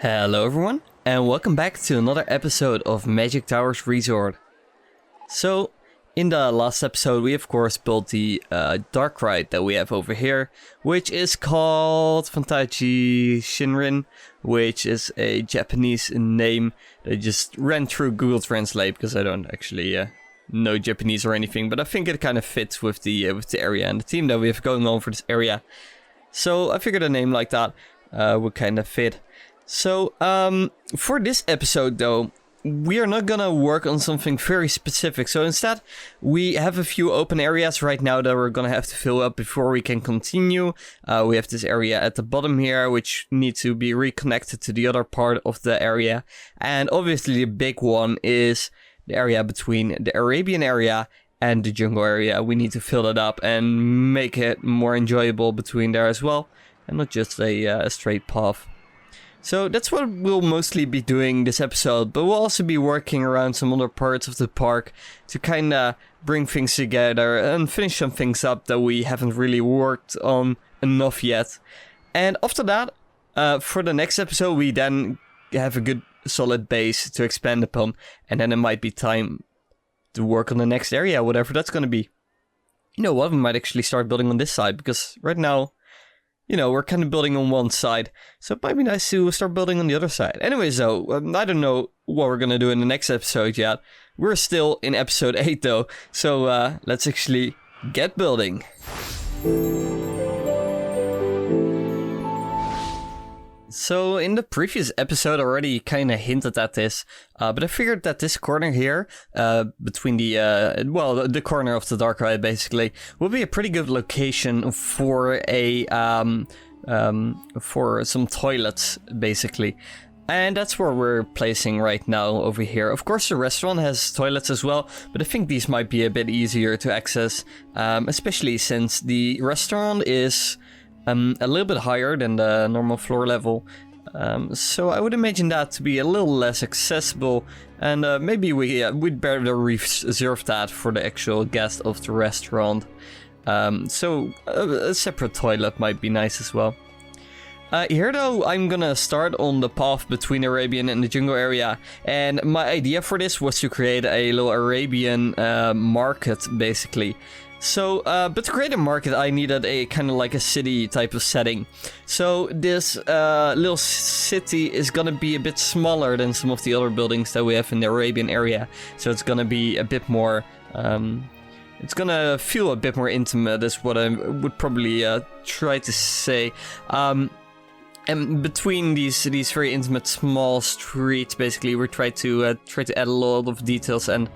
Hello everyone, and welcome back to another episode of Magic Towers Resort. So, in the last episode we of course built the dark ride that we have over here, which is called Fantaji Shinrin, which is a Japanese name that I just ran through Google Translate because I don't actually know Japanese or anything, but I think it kind of fits with the area and the theme that we have going on for this area. So I figured a name like that would kind of fit. So, for this episode though, we are not gonna work on something very specific. So instead, we have a few open areas right now that we're gonna have to fill up before we can continue. We have this area at the bottom here, which needs to be reconnected to the other part of the area. And obviously the big one is the area between the Arabian area and the jungle area. We need to fill it up and make it more enjoyable between there as well, and not just a straight path. So that's what we'll mostly be doing this episode, but we'll also be working around some other parts of the park to kind of bring things together and finish some things up that we haven't really worked on enough yet. And after that, for the next episode, we then have a good solid base to expand upon, and then it might be time to work on the next area, whatever that's going to be. You know what, we might actually start building on this side, because right now, you know, we're kind of building on one side, so it might be nice to start building on the other side. Anyways though, I don't know what we're gonna do in the next episode yet. We're still in episode 8 though, so let's actually get building. So in the previous episode I already kind of hinted at this, but I figured that this corner here, between the corner of the dark ride basically, would be a pretty good location for for some toilets basically. And that's where we're placing right now over here. Of course the restaurant has toilets as well, but I think these might be a bit easier to access, especially since the restaurant is a little bit higher than the normal floor level, so I would imagine that to be a little less accessible, and maybe we'd better reserve that for the actual guest of the restaurant. So a separate toilet might be nice as well. Here though, I'm gonna start on the path between Arabian and the jungle area, and my idea for this was to create a little Arabian market basically. So, but to create a market I needed a kind of like a city type of setting. So this little city is gonna be a bit smaller than some of the other buildings that we have in the Arabian area. So it's gonna be a bit more, it's gonna feel a bit more intimate is what I would probably try to say. And between these very intimate small streets basically we try to add a lot of details and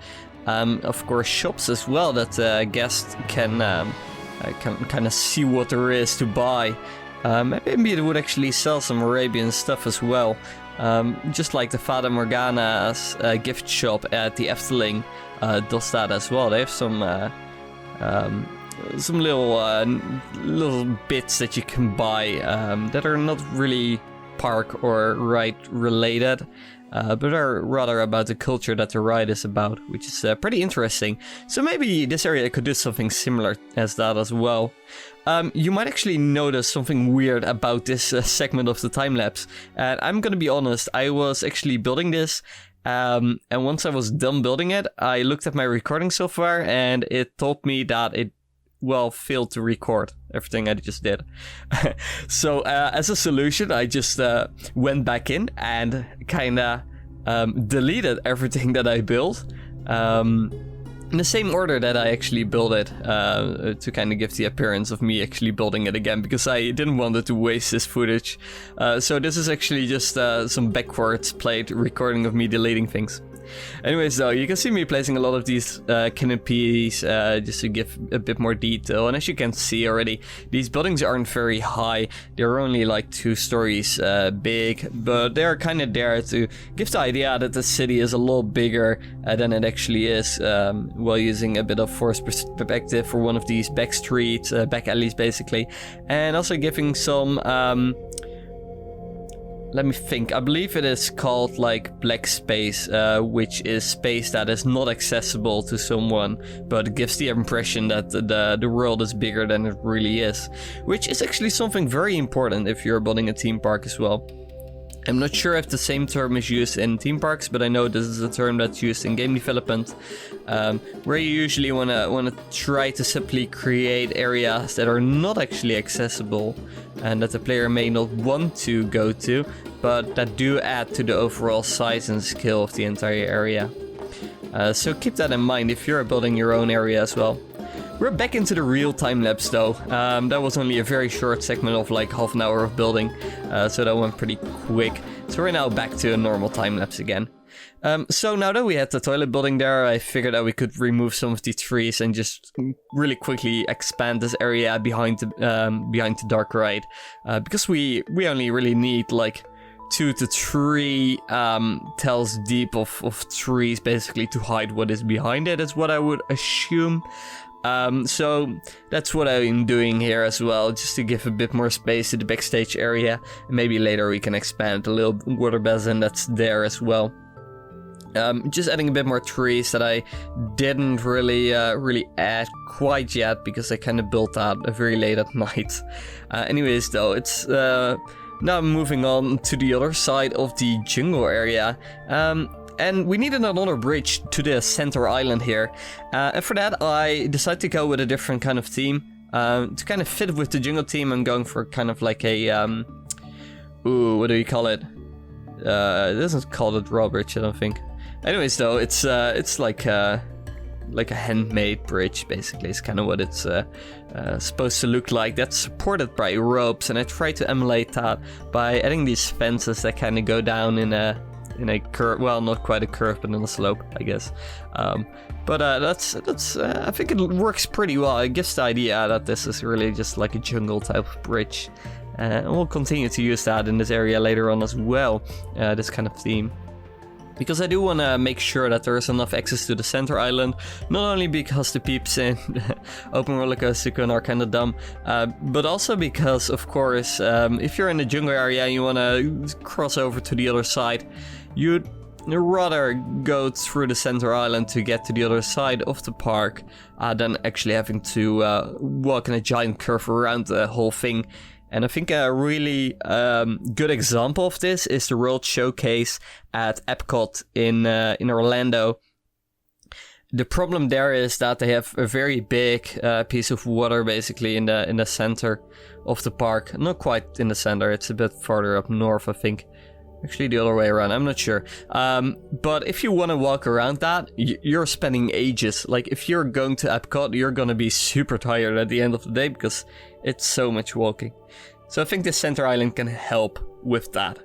of course shops as well that guests can kind of see what there is to buy. Maybe it would actually sell some Arabian stuff as well, just like the Fata Morgana's gift shop at the Efteling does that as well. They have some little bits that you can buy that are not really park or ride related, but are rather about the culture that the ride is about, which is pretty interesting. So maybe this area could do something similar as that as well. You might actually notice something weird about this segment of the time-lapse, and I'm gonna be honest, I was actually building this, and once I was done building it, I looked at my recording so far, and it told me that it failed to record everything I just did. So as a solution, I just went back in and kind of deleted everything that I built in the same order that I actually built it, to kind of give the appearance of me actually building it again, because I didn't want it to waste this footage. So this is actually just some backwards played recording of me deleting things. Anyways though, you can see me placing a lot of these canopies just to give a bit more detail, and as you can see already, these buildings aren't very high. They're only like 2 stories big, but they're kind of there to give the idea that the city is a lot bigger than it actually is, while using a bit of forced perspective for one of these back streets, back alleys basically, and also giving some let me think, I believe it is called like black space, which is space that is not accessible to someone, but gives the impression that the world is bigger than it really is, which is actually something very important if you're building a theme park as well. I'm not sure if the same term is used in theme parks, but I know this is a term that's used in game development, where you usually wanna try to simply create areas that are not actually accessible and that the player may not want to go to, but that do add to the overall size and scale of the entire area. So keep that in mind if you're building your own area as well. We're back into the real time-lapse though. That was only a very short segment of like half an hour of building, so that went pretty quick. So we're now back to a normal time-lapse again. So now that we had the toilet building there, I figured that we could remove some of the trees and just really quickly expand this area behind the dark ride. Because we only really need like 2 to 3 tiles deep of trees basically to hide what is behind it, is what I would assume. So that's what I'm doing here as well, just to give a bit more space to the backstage area. And maybe later we can expand the little water basin that's there as well. Just adding a bit more trees that I didn't really add quite yet, because I kind of built that very late at night. Anyways though, it's now moving on to the other side of the jungle area. And we needed another bridge to the center island here. And for that, I decided to go with a different kind of theme. To kind of fit with the jungle theme, I'm going for kind of like a... what do you call it? It isn't called a drawbridge, I don't think. Anyways, though, it's like a handmade bridge, basically. It's kind of what it's supposed to look like. That's supported by ropes, and I try to emulate that by adding these fences that kind of go down in a curve. Well, not quite a curve, but in a slope, I guess. But that's I think it works pretty well. It gives the idea that this is really just like a jungle type of bridge. And we'll continue to use that in this area later on as well, this kind of theme. Because I do want to make sure that there is enough access to the center island, not only because the peeps in Open Rollercoaster Tycoon are kind of dumb, but also because, of course, if you're in the jungle area and you want to cross over to the other side, you'd rather go through the center island to get to the other side of the park than actually having to walk in a giant curve around the whole thing. And I think a really good example of this is the World Showcase at Epcot in Orlando. The problem there is that they have a very big piece of water basically in the center of the park. Not quite in the center, it's a bit farther up north, I think. Actually, the other way around, I'm not sure. But if you want to walk around that, you're spending ages. Like, if you're going to Epcot, you're going to be super tired at the end of the day because it's so much walking. So I think the center island can help with that.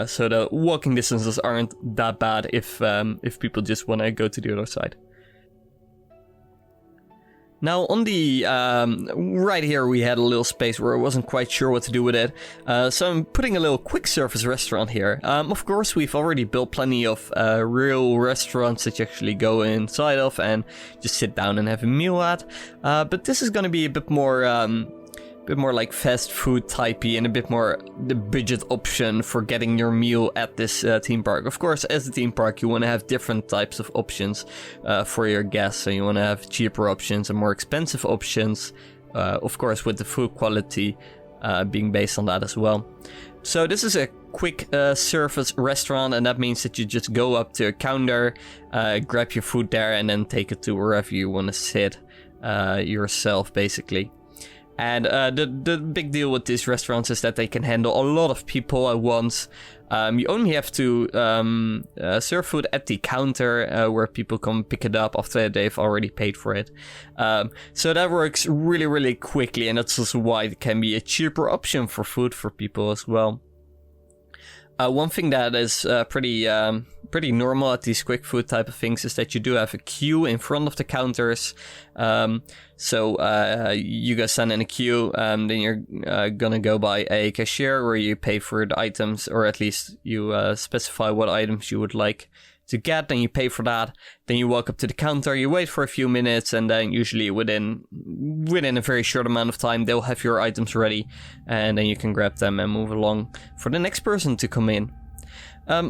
So the walking distances aren't that bad if people just want to go to the other side. Now on the right here we had a little space where I wasn't quite sure what to do with it. So I'm putting a little quick service restaurant here. Of course we've already built plenty of real restaurants that you actually go inside of and just sit down and have a meal at. But this is going to be a bit more like fast food typey and a bit more the budget option for getting your meal at this theme park. Of course, as a theme park, you want to have different types of options for your guests. So you want to have cheaper options and more expensive options. Of course, with the food quality being based on that as well. So this is a quick service restaurant, and that means that you just go up to a counter, grab your food there, and then take it to wherever you want to sit yourself, basically. And the big deal with these restaurants is that they can handle a lot of people at once. You only have to serve food at the counter where people come pick it up after they've already paid for it. So that works really, really quickly, and that's also why it can be a cheaper option for food for people as well. One thing that is pretty normal at these quick food type of things is that you do have a queue in front of the counters. So you guys stand in a queue, then you're gonna go by a cashier where you pay for the items, or at least you specify what items you would like to get, then you pay for that, then you walk up to the counter, you wait for a few minutes, and then usually within a very short amount of time they'll have your items ready, and then you can grab them and move along for the next person to come in.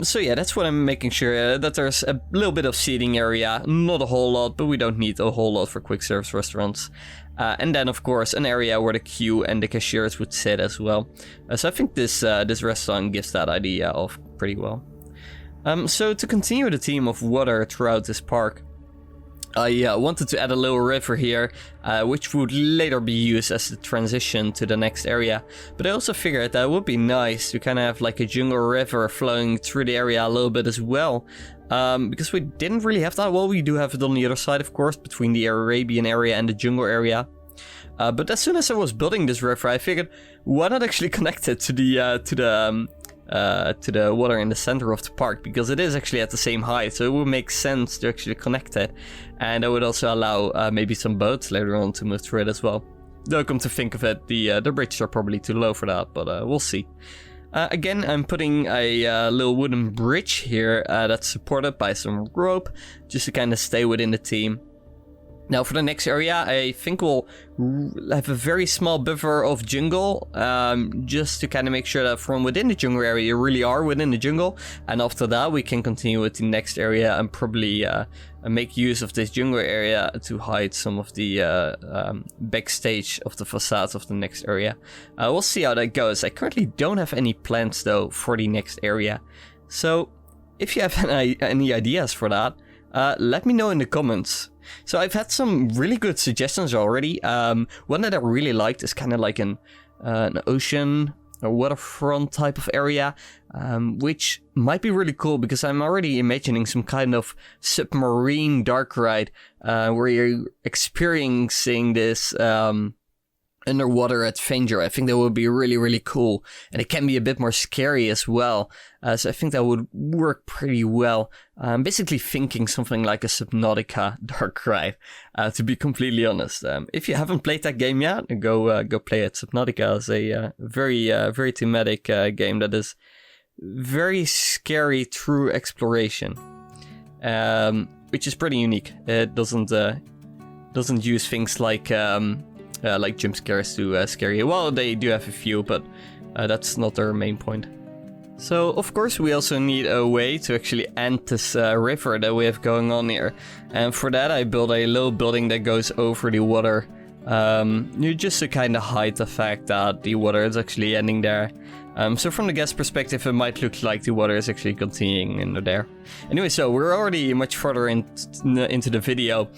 So yeah, that's what I'm making sure, that there's a little bit of seating area, not a whole lot, but we don't need a whole lot for quick service restaurants. And then of course an area where the queue and the cashiers would sit as well. So I think this restaurant gives that idea of pretty well. So to continue the theme of water throughout this park, I wanted to add a little river here, which would later be used as the transition to the next area. But I also figured that it would be nice to kind of have like a jungle river flowing through the area a little bit as well. Because we didn't really have that. Well, we do have it on the other side, of course, between the Arabian area and the jungle area. But as soon as I was building this river, I figured, why not actually connect it to the water in the center of the park, because it is actually at the same height, so it would make sense to actually connect it, and that would also allow maybe some boats later on to move through it as well. Though, come to think of it, the bridges are probably too low for that, but we'll see. Again, I'm putting a little wooden bridge here that's supported by some rope, just to kind of stay within the theme. Now for the next area, I think we'll have a very small buffer of jungle, just to kind of make sure that from within the jungle area you really are within the jungle. And after that we can continue with the next area and probably make use of this jungle area to hide some of the backstage of the facades of the next area. We'll see how that goes. I currently don't have any plans though for the next area. So if you have any ideas for that, let me know in the comments. So I've had some really good suggestions already. One that I really liked is kind of like an ocean or waterfront type of area, which might be really cool because I'm already imagining some kind of submarine dark ride where you're experiencing this underwater adventure. I think that would be really, really cool. And it can be a bit more scary as well. So I think that would work pretty well. Basically thinking something like a Subnautica dark ride, to be completely honest. If you haven't played that game yet, go play it. Subnautica is a very thematic game that is very scary through exploration, which is pretty unique. It doesn't use things like jump scares to scare you. Well, they do have a few, but that's not their main point. So, of course, we also need a way to actually end this river that we have going on here. And for that, I built a little building that goes over the water. Just to kind of hide the fact that the water is actually ending there. So from the guest perspective, it might look like the water is actually continuing into there. Anyway, so we're already much further into the video.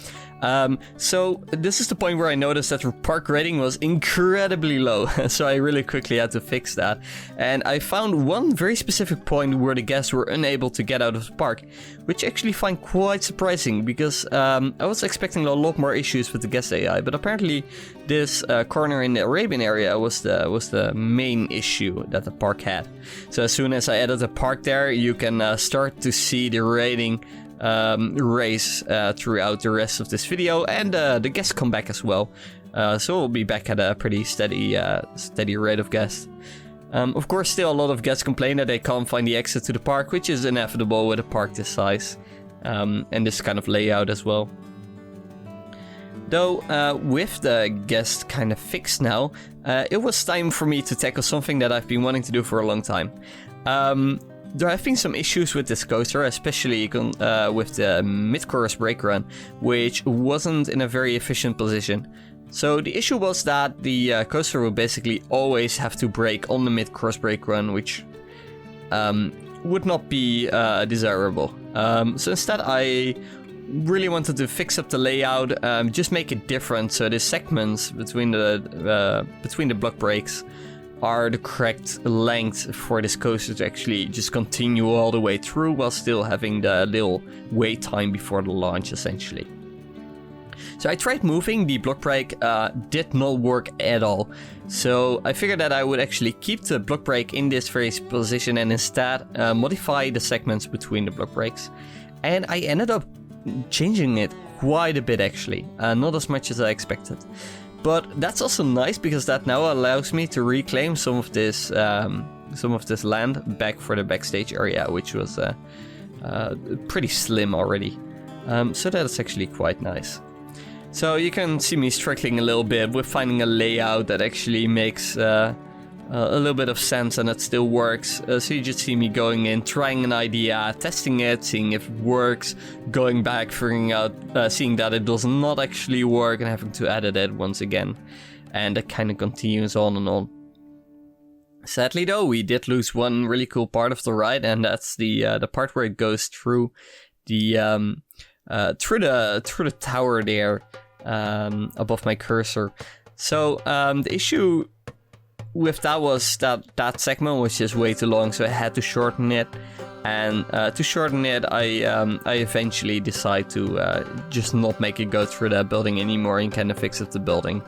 So this is the point where I noticed that the park rating was incredibly low. So I really quickly had to fix that. And I found one very specific point where the guests were unable to get out of the park, which I actually find quite surprising because I was expecting a lot more issues with the guest AI, but apparently this corner in the Arabian area was the main issue that the park had. So as soon as I added the park there, you can start to see the rating raise throughout the rest of this video, and the guests come back as well. So we'll be back at a pretty steady rate of guests. Of course, still a lot of guests complain that they can't find the exit to the park, which is inevitable with a park this size and this kind of layout as well. Though, with the guest kind of fixed now, it was time for me to tackle something that I've been wanting to do for a long time. There have been some issues with this coaster, especially with the mid-course brake run, which wasn't in a very efficient position. So the issue was that the coaster would basically always have to brake on the mid-course brake run, which would not be desirable. So instead I really wanted to fix up the layout, just make it different so the segments between the block brakes are the correct length for this coaster to actually just continue all the way through while still having the little wait time before the launch, essentially. So I tried moving the block brake, did not work at all. So I figured that I would actually keep the block brake in this very position and instead modify the segments between the block brakes. And I ended up changing it quite a bit actually, not as much as I expected. But that's also nice because that now allows me to reclaim some of this land back for the backstage area, which was pretty slim already. So that's actually quite nice. So you can see me struggling a little bit with finding a layout that actually makes a little bit of sense and it still works. So you just see me going in, trying an idea, testing it, seeing if it works, going back, figuring out, seeing that it does not actually work and having to edit it once again. And it kind of continues on and on. Sadly though, we did lose one really cool part of the ride, and that's the part where it goes through the through the tower there above my cursor. So the issue with that was that segment was just way too long, so I had to shorten it. And to shorten it, I eventually decide to just not make it go through that building anymore and kind of fix up the building.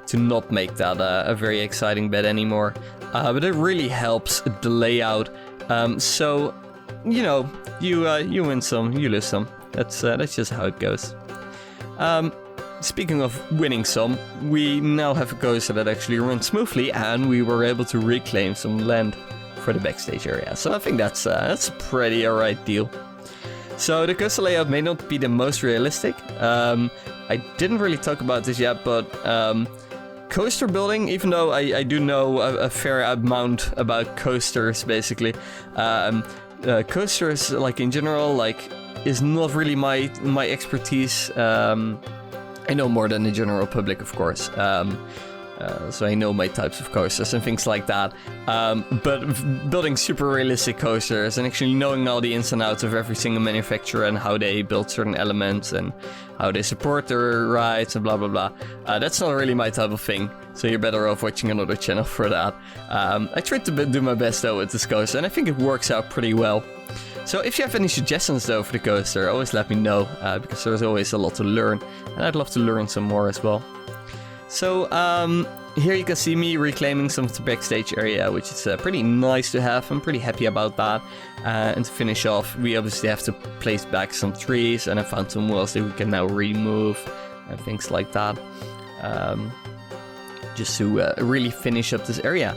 To not make that a very exciting bit anymore. But it really helps the layout. So, you know, you win some, you lose some. That's just how it goes. Speaking of winning some, we now have a coaster that actually runs smoothly, and we were able to reclaim some land for the backstage area. So I think that's a pretty alright deal. So the coaster layout may not be the most realistic. I didn't really talk about this yet, but coaster building, even though I do know a fair amount about coasters, basically, coasters, like in general, like is not really my expertise. I know more than the general public, of course. So I know my types of coasters and things like that. But building super realistic coasters and actually knowing all the ins and outs of every single manufacturer and how they build certain elements and how they support their rides and blah blah blah. That's not really my type of thing. So you're better off watching another channel for that. I tried to do my best though with this coaster, and I think it works out pretty well. So if you have any suggestions though for the coaster, always let me know, because there's always a lot to learn, and I'd love to learn some more as well. So here you can see me reclaiming some of the backstage area, which is pretty nice to have. I'm pretty happy about that. And to finish off, we obviously have to place back some trees, and I found some walls that we can now remove and things like that, just to really finish up this area.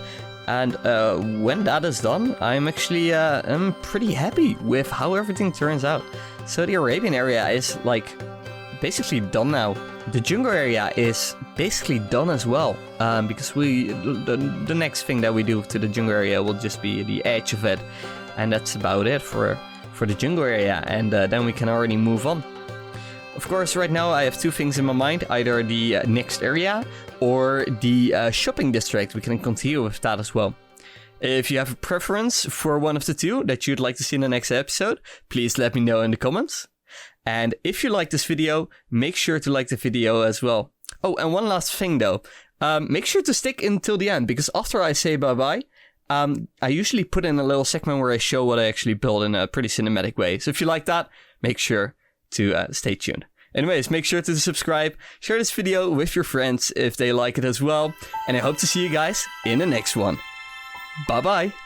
And when that is done, I'm actually I'm pretty happy with how everything turns out. So the Arabian area is like basically done now. The jungle area is basically done as well, because the next thing that we do to the jungle area will just be the edge of it, and that's about it for the jungle area, and then we can already move on. Of course, right now I have two things in my mind, either the next area or the shopping district. We can continue with that as well. If you have a preference for one of the two that you'd like to see in the next episode, please let me know in the comments. And if you like this video, make sure to like the video as well. Oh, and one last thing though. Make sure to stick until the end, because after I say bye-bye, I usually put in a little segment where I show what I actually build in a pretty cinematic way. So if you like that, make sure to stay tuned. Anyways, make sure to subscribe, share this video with your friends if they like it as well, and I hope to see you guys in the next one. Bye-bye!